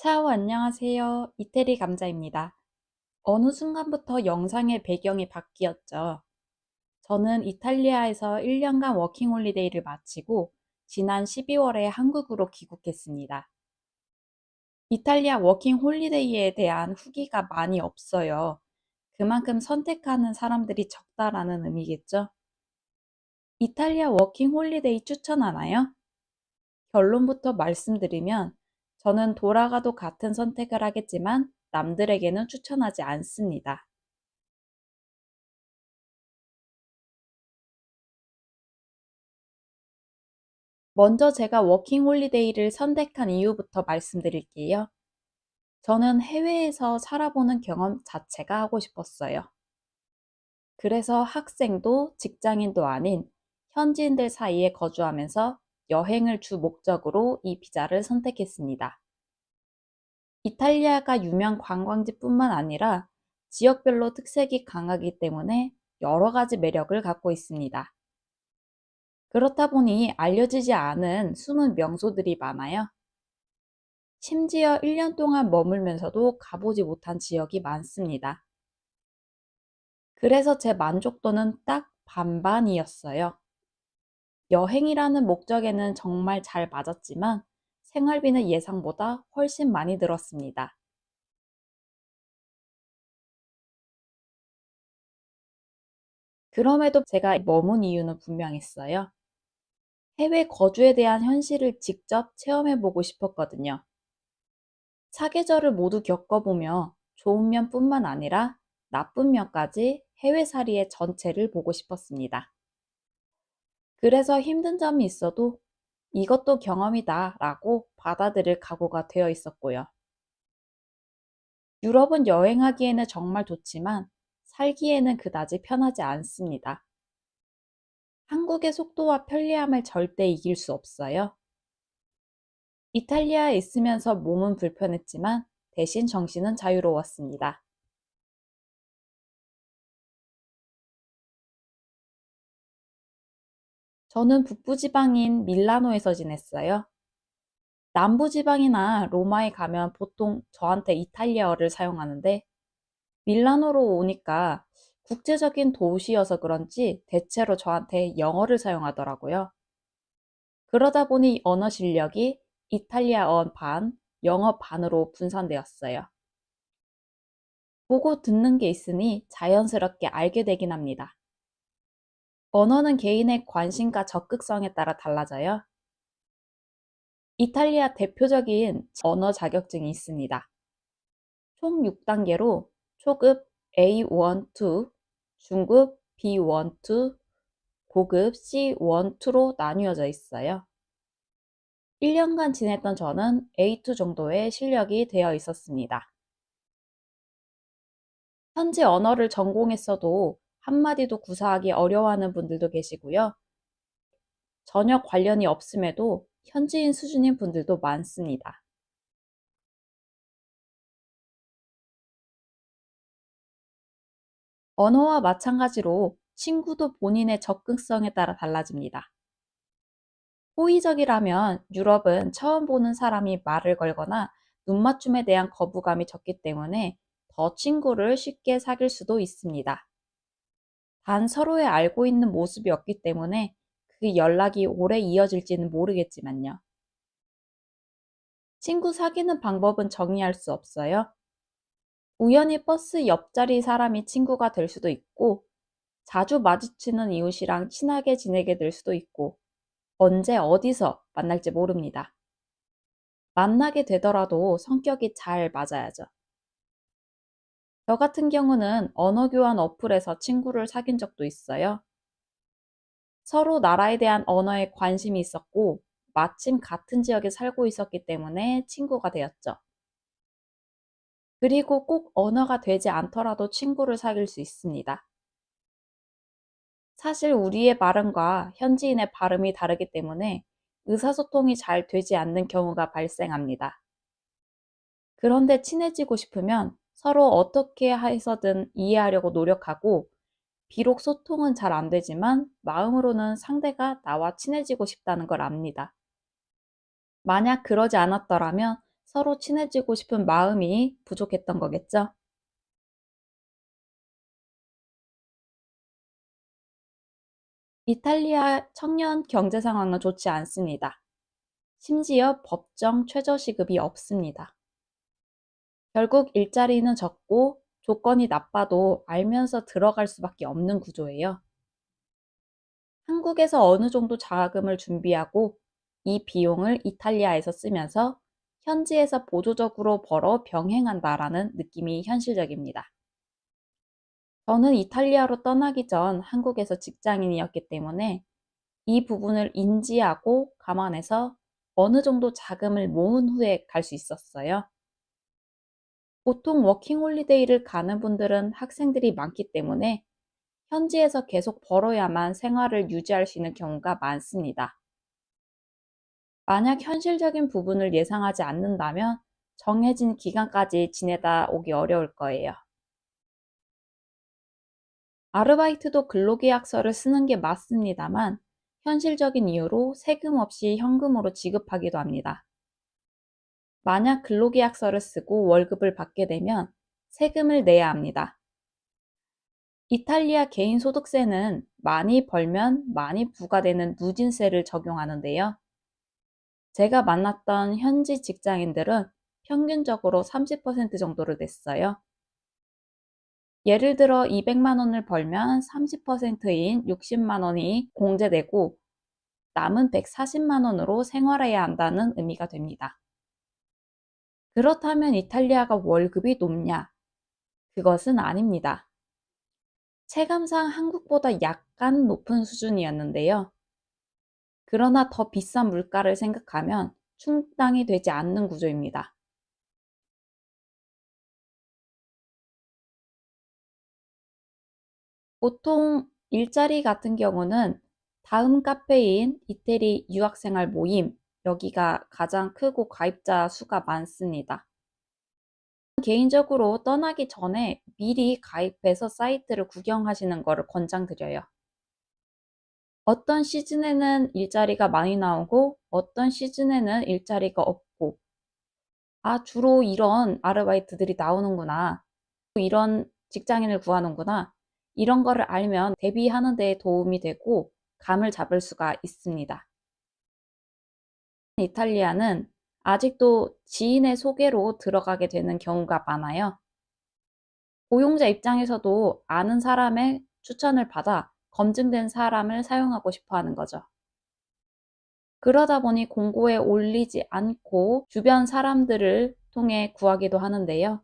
차오, 안녕하세요. 이태리 감자입니다. 어느 순간부터 영상의 배경이 바뀌었죠. 저는 이탈리아에서 1년간 워킹홀리데이를 마치고 지난 12월에 한국으로 귀국했습니다. 이탈리아 워킹홀리데이에 대한 후기가 많이 없어요. 그만큼 선택하는 사람들이 적다라는 의미겠죠. 이탈리아 워킹홀리데이 추천하나요? 결론부터 말씀드리면 저는 돌아가도 같은 선택을 하겠지만 남들에게는 추천하지 않습니다. 먼저 제가 워킹홀리데이를 선택한 이유부터 말씀드릴게요. 저는 해외에서 살아보는 경험 자체가 하고 싶었어요. 그래서 학생도 직장인도 아닌 현지인들 사이에 거주하면서 여행을 주 목적으로 이 비자를 선택했습니다. 이탈리아가 유명 관광지뿐만 아니라 지역별로 특색이 강하기 때문에 여러 가지 매력을 갖고 있습니다. 그렇다 보니 알려지지 않은 숨은 명소들이 많아요. 심지어 1년 동안 머물면서도 가보지 못한 지역이 많습니다. 그래서 제 만족도는 딱 반반이었어요. 여행이라는 목적에는 정말 잘 맞았지만 생활비는 예상보다 훨씬 많이 들었습니다. 그럼에도 제가 머문 이유는 분명했어요. 해외 거주에 대한 현실을 직접 체험해보고 싶었거든요. 사계절을 모두 겪어보며 좋은 면뿐만 아니라 나쁜 면까지 해외살이의 전체를 보고 싶었습니다. 그래서 힘든 점이 있어도 이것도 경험이다 라고 받아들일 각오가 되어 있었고요. 유럽은 여행하기에는 정말 좋지만 살기에는 그다지 편하지 않습니다. 한국의 속도와 편리함을 절대 이길 수 없어요. 이탈리아에 있으면서 몸은 불편했지만 대신 정신은 자유로웠습니다. 저는 북부지방인 밀라노에서 지냈어요. 남부지방이나 로마에 가면 보통 저한테 이탈리아어를 사용하는데 밀라노로 오니까 국제적인 도시여서 그런지 대체로 저한테 영어를 사용하더라고요. 그러다 보니 언어 실력이 이탈리아어 반, 영어 반으로 분산되었어요. 보고 듣는 게 있으니 자연스럽게 알게 되긴 합니다. 언어는 개인의 관심과 적극성에 따라 달라져요. 이탈리아 대표적인 언어 자격증이 있습니다. 총 6단계로 초급 A1, 2, 중급 B1, 2, 고급 C1, 2로 나뉘어져 있어요. 1년간 지냈던 저는 A2 정도의 실력이 되어 있었습니다. 현지 언어를 전공했어도 한마디도 구사하기 어려워하는 분들도 계시고요. 전혀 관련이 없음에도 현지인 수준인 분들도 많습니다. 언어와 마찬가지로 친구도 본인의 접근성에 따라 달라집니다. 호의적이라면 유럽은 처음 보는 사람이 말을 걸거나 눈맞춤에 대한 거부감이 적기 때문에 더 친구를 쉽게 사귈 수도 있습니다. 단 서로의 알고 있는 모습이 없기 때문에 그 연락이 오래 이어질지는 모르겠지만요. 친구 사귀는 방법은 정의할 수 없어요. 우연히 버스 옆자리 사람이 친구가 될 수도 있고, 자주 마주치는 이웃이랑 친하게 지내게 될 수도 있고, 언제 어디서 만날지 모릅니다. 만나게 되더라도 성격이 잘 맞아야죠. 저 같은 경우는 언어 교환 어플에서 친구를 사귄 적도 있어요. 서로 나라에 대한 언어에 관심이 있었고, 마침 같은 지역에 살고 있었기 때문에 친구가 되었죠. 그리고 꼭 언어가 되지 않더라도 친구를 사귈 수 있습니다. 사실 우리의 발음과 현지인의 발음이 다르기 때문에 의사소통이 잘 되지 않는 경우가 발생합니다. 그런데 친해지고 싶으면 서로 어떻게 해서든 이해하려고 노력하고, 비록 소통은 잘 안 되지만 마음으로는 상대가 나와 친해지고 싶다는 걸 압니다. 만약 그러지 않았더라면 서로 친해지고 싶은 마음이 부족했던 거겠죠? 이탈리아 청년 경제 상황은 좋지 않습니다. 심지어 법정 최저시급이 없습니다. 결국 일자리는 적고 조건이 나빠도 알면서 들어갈 수밖에 없는 구조예요. 한국에서 어느 정도 자금을 준비하고 이 비용을 이탈리아에서 쓰면서 현지에서 보조적으로 벌어 병행한다라는 느낌이 현실적입니다. 저는 이탈리아로 떠나기 전 한국에서 직장인이었기 때문에 이 부분을 인지하고 감안해서 어느 정도 자금을 모은 후에 갈 수 있었어요. 보통 워킹홀리데이를 가는 분들은 학생들이 많기 때문에 현지에서 계속 벌어야만 생활을 유지할 수 있는 경우가 많습니다. 만약 현실적인 부분을 예상하지 않는다면 정해진 기간까지 지내다 오기 어려울 거예요. 아르바이트도 근로계약서를 쓰는 게 맞습니다만 현실적인 이유로 세금 없이 현금으로 지급하기도 합니다. 만약 근로계약서를 쓰고 월급을 받게 되면 세금을 내야 합니다. 이탈리아 개인소득세는 많이 벌면 많이 부과되는 누진세를 적용하는데요. 제가 만났던 현지 직장인들은 평균적으로 30% 정도를 냈어요. 예를 들어 200만 원을 벌면 30%인 60만 원이 공제되고 남은 140만 원으로 생활해야 한다는 의미가 됩니다. 그렇다면 이탈리아가 월급이 높냐? 그것은 아닙니다. 체감상 한국보다 약간 높은 수준이었는데요. 그러나 더 비싼 물가를 생각하면 충당이 되지 않는 구조입니다. 보통 일자리 같은 경우는 다음 카페인 이태리 유학생활 모임, 여기가 가장 크고 가입자 수가 많습니다. 개인적으로 떠나기 전에 미리 가입해서 사이트를 구경하시는 것을 권장드려요. 어떤 시즌에는 일자리가 많이 나오고 어떤 시즌에는 일자리가 없고, 아, 주로 이런 아르바이트들이 나오는구나, 이런 직장인을 구하는구나, 이런 거를 알면 대비하는 데 도움이 되고 감을 잡을 수가 있습니다. 이탈리아는 아직도 지인의 소개로 들어가게 되는 경우가 많아요. 고용자 입장에서도 아는 사람의 추천을 받아 검증된 사람을 사용하고 싶어 하는 거죠. 그러다 보니 공고에 올리지 않고 주변 사람들을 통해 구하기도 하는데요.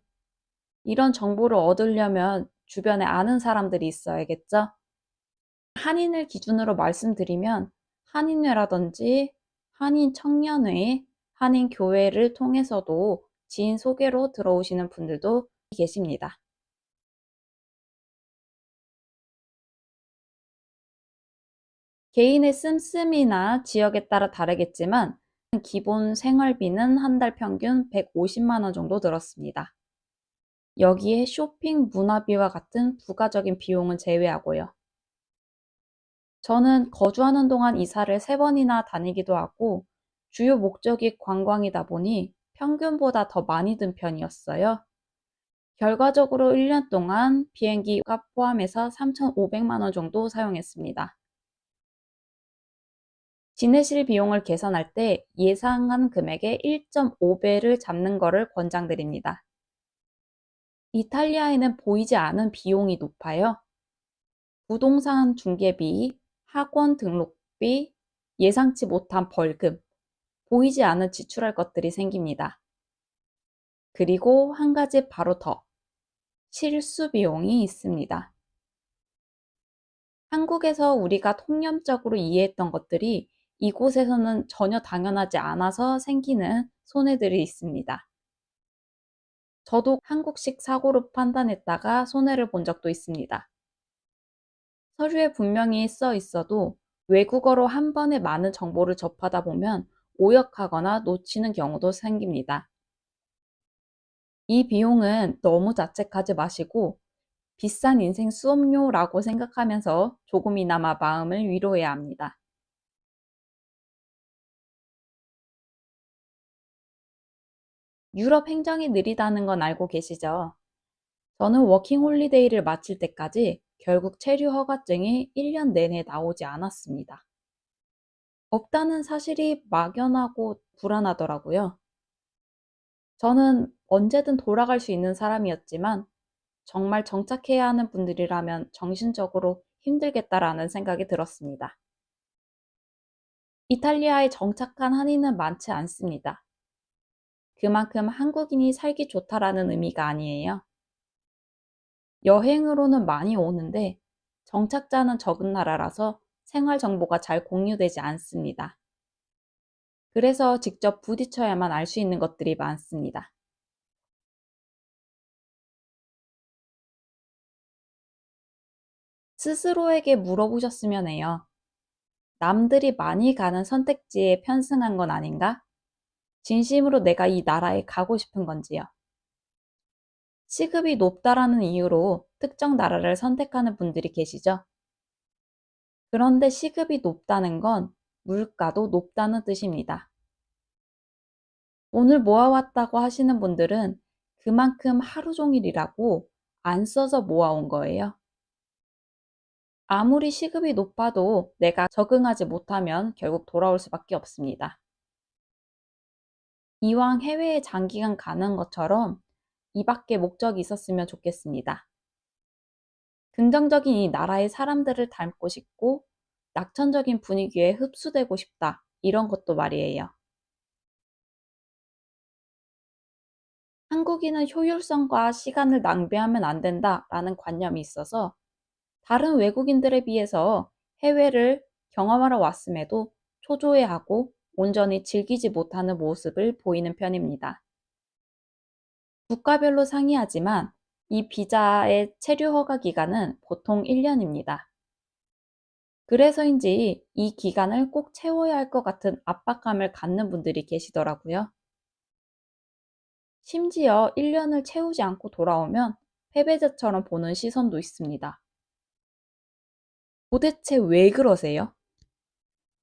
이런 정보를 얻으려면 주변에 아는 사람들이 있어야겠죠? 한인을 기준으로 말씀드리면 한인회라든지 한인청년회, 한인교회를 통해서도 지인 소개로 들어오시는 분들도 계십니다. 개인의 씀씀이나 지역에 따라 다르겠지만 기본 생활비는 한 달 평균 150만 원 정도 들었습니다. 여기에 쇼핑, 문화비와 같은 부가적인 비용은 제외하고요. 저는 거주하는 동안 이사를 3번이나 다니기도 하고 주요 목적이 관광이다 보니 평균보다 더 많이 든 편이었어요. 결과적으로 1년 동안 비행기가 포함해서 3,500만 원 정도 사용했습니다. 지내실 비용을 계산할 때 예상한 금액의 1.5배를 잡는 것을 권장드립니다. 이탈리아에는 보이지 않은 비용이 높아요. 부동산 중개비, 학원 등록비, 예상치 못한 벌금, 보이지 않은 지출할 것들이 생깁니다. 그리고 한 가지 바로 더, 실수 비용이 있습니다. 한국에서 우리가 통념적으로 이해했던 것들이 이곳에서는 전혀 당연하지 않아서 생기는 손해들이 있습니다. 저도 한국식 사고로 판단했다가 손해를 본 적도 있습니다. 서류에 분명히 써 있어도 외국어로 한 번에 많은 정보를 접하다 보면 오역하거나 놓치는 경우도 생깁니다. 이 비용은 너무 자책하지 마시고 비싼 인생 수업료라고 생각하면서 조금이나마 마음을 위로해야 합니다. 유럽 행정이 느리다는 건 알고 계시죠? 저는 워킹 홀리데이를 마칠 때까지 결국 체류 허가증이 1년 내내 나오지 않았습니다. 없다는 사실이 막연하고 불안하더라고요. 저는 언제든 돌아갈 수 있는 사람이었지만 정말 정착해야 하는 분들이라면 정신적으로 힘들겠다라는 생각이 들었습니다. 이탈리아에 정착한 한인은 많지 않습니다. 그만큼 한국인이 살기 좋다라는 의미가 아니에요. 여행으로는 많이 오는데 정착자는 적은 나라라서 생활 정보가 잘 공유되지 않습니다. 그래서 직접 부딪혀야만 알 수 있는 것들이 많습니다. 스스로에게 물어보셨으면 해요. 남들이 많이 가는 선택지에 편승한 건 아닌가? 진심으로 내가 이 나라에 가고 싶은 건지요. 시급이 높다라는 이유로 특정 나라를 선택하는 분들이 계시죠? 그런데 시급이 높다는 건 물가도 높다는 뜻입니다. 돈을 모아왔다고 하시는 분들은 그만큼 하루 종일 일하고 안 써서 모아온 거예요. 아무리 시급이 높아도 내가 적응하지 못하면 결국 돌아올 수밖에 없습니다. 이왕 해외에 장기간 가는 것처럼 이 밖에 목적이 있었으면 좋겠습니다. 긍정적인 이 나라의 사람들을 닮고 싶고 낙천적인 분위기에 흡수되고 싶다. 이런 것도 말이에요. 한국인은 효율성과 시간을 낭비하면 안 된다라는 관념이 있어서 다른 외국인들에 비해서 해외를 경험하러 왔음에도 초조해하고 온전히 즐기지 못하는 모습을 보이는 편입니다. 국가별로 상이하지만 이 비자의 체류 허가 기간은 보통 1년입니다. 그래서인지 이 기간을 꼭 채워야 할 것 같은 압박감을 갖는 분들이 계시더라고요. 심지어 1년을 채우지 않고 돌아오면 패배자처럼 보는 시선도 있습니다. 도대체 왜 그러세요?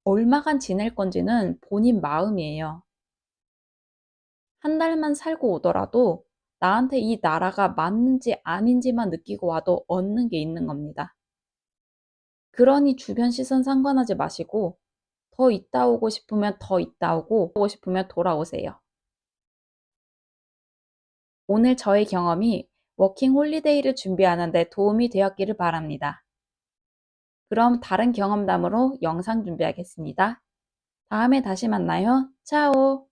얼마간 지낼 건지는 본인 마음이에요. 한 달만 살고 오더라도 나한테 이 나라가 맞는지 아닌지만 느끼고 와도 얻는 게 있는 겁니다. 그러니 주변 시선 상관하지 마시고 더 있다 오고 싶으면 더 있다 오고 싶으면 돌아오세요. 오늘 저의 경험이 워킹 홀리데이를 준비하는 데 도움이 되었기를 바랍니다. 그럼 다른 경험담으로 영상 준비하겠습니다. 다음에 다시 만나요. 차오!